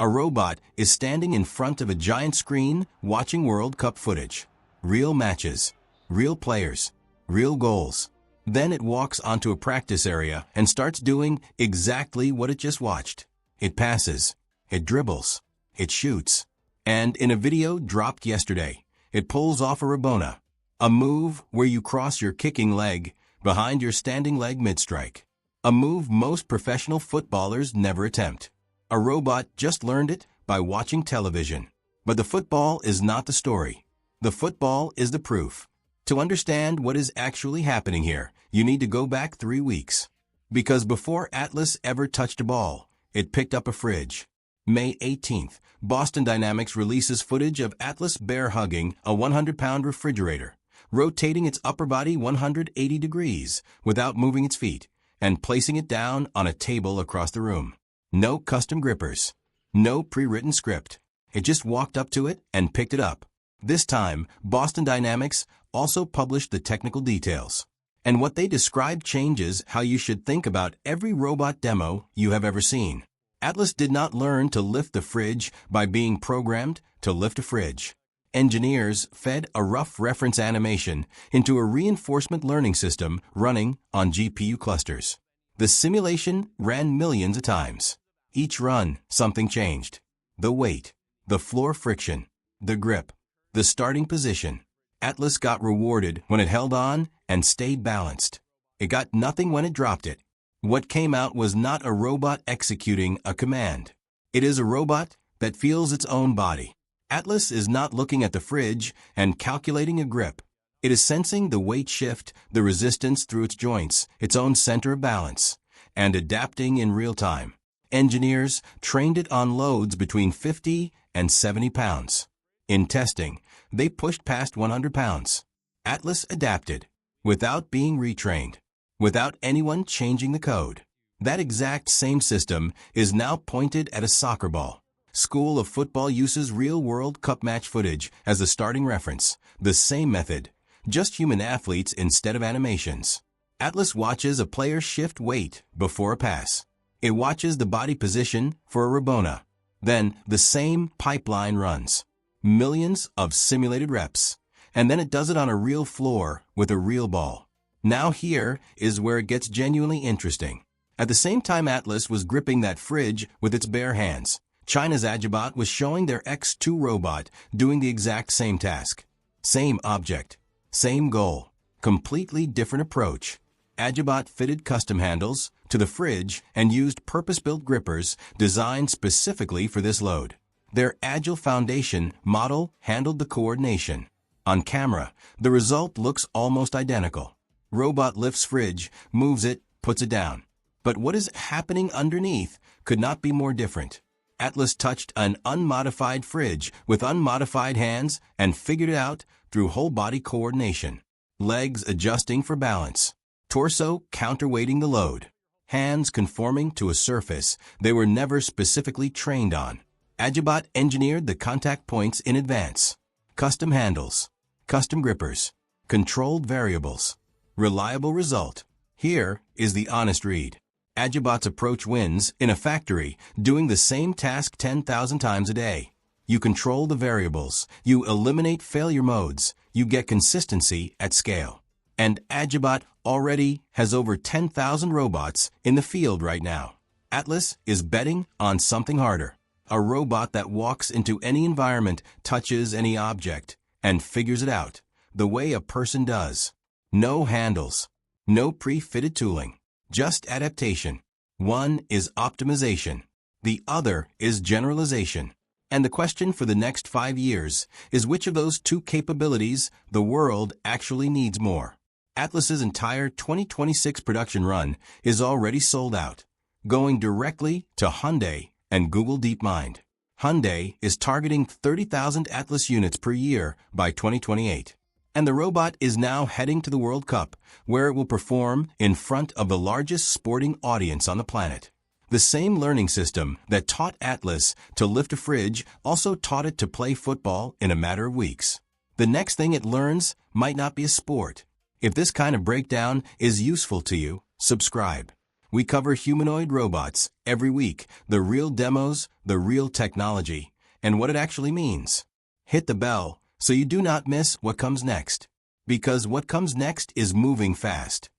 A robot is standing in front of a giant screen watching World Cup footage. Real matches, real players, real goals. Then it walks onto a practice area and starts doing exactly what it just watched. It passes, it dribbles, it shoots. And in a video dropped yesterday, it pulls off a rabona, a move where you cross your kicking leg behind your standing leg mid-strike. A move most professional footballers never attempt. A robot just learned it by watching television. But the football is not the story. The football is the proof. To understand what is actually happening here, you need to go back 3 weeks. Because before Atlas ever touched a ball, it picked up a fridge. May 18th, Boston Dynamics releases footage of Atlas bear hugging a 100-pound refrigerator, rotating its upper body 180 degrees without moving its feet, and placing it down on a table across the room. No custom grippers. No pre-written script. It just walked up to it and picked it up. This time, Boston Dynamics also published the technical details. And what they describe changes how you should think about every robot demo you have ever seen. Atlas did not learn to lift the fridge by being programmed to lift a fridge. Engineers fed a rough reference animation into a reinforcement learning system running on GPU clusters. The simulation ran millions of times. Each run, something changed. The weight, the floor friction, the grip, the starting position. Atlas got rewarded when it held on and stayed balanced. It got nothing when it dropped it. What came out was not a robot executing a command. It is a robot that feels its own body. Atlas is not looking at the fridge and calculating a grip. It is sensing the weight shift, the resistance through its joints, its own center of balance, and adapting in real time. Engineers trained it on loads between 50 and 70 pounds. In testing, they pushed past 100 pounds. Atlas adapted, without being retrained, without anyone changing the code. That exact same system is now pointed at a soccer ball. School of Football uses real World Cup match footage as the starting reference, the same method, just human athletes instead of animations. Atlas watches a player shift weight before a pass. It watches the body position for a rabona. Then the same pipeline runs. Millions of simulated reps. And then it does it on a real floor with a real ball. Now here is where it gets genuinely interesting. At the same time Atlas was gripping that fridge with its bare hands, China's AGIBOT was showing their X2 robot doing the exact same task. Same object, same goal, completely different approach. AGIBOT fitted custom handles to the fridge and used purpose-built grippers designed specifically for this load. Their Agile Foundation model handled the coordination. On camera, the result looks almost identical. Robot lifts fridge, moves it, puts it down. But what is happening underneath could not be more different. Atlas touched an unmodified fridge with unmodified hands and figured it out through whole-body coordination. Legs adjusting for balance. Torso counterweighting the load. Hands conforming to a surface they were never specifically trained on. AGIBOT engineered the contact points in advance. Custom handles. Custom grippers. Controlled variables. Reliable result. Here is the honest read. AGIBOT's approach wins in a factory doing the same task 10,000 times a day. You control the variables. You eliminate failure modes. You get consistency at scale. And AGIBOT already has over 10,000 robots in the field right now. Atlas is betting on something harder. A robot that walks into any environment, touches any object, and figures it out the way a person does. No handles. No pre-fitted tooling. Just adaptation. One is optimization. The other is generalization. And the question for the next 5 years is which of those two capabilities the world actually needs more. Atlas's entire 2026 production run is already sold out, going directly to Hyundai and Google DeepMind. Hyundai is targeting 30,000 Atlas units per year by 2028. And the robot is now heading to the World Cup, where it will perform in front of the largest sporting audience on the planet. The same learning system that taught Atlas to lift a fridge also taught it to play football in a matter of weeks. The next thing it learns might not be a sport. If this kind of breakdown is useful to you, subscribe. We cover humanoid robots every week, the real demos, the real technology, and what it actually means. Hit the bell so you do not miss what comes next. Because what comes next is moving fast.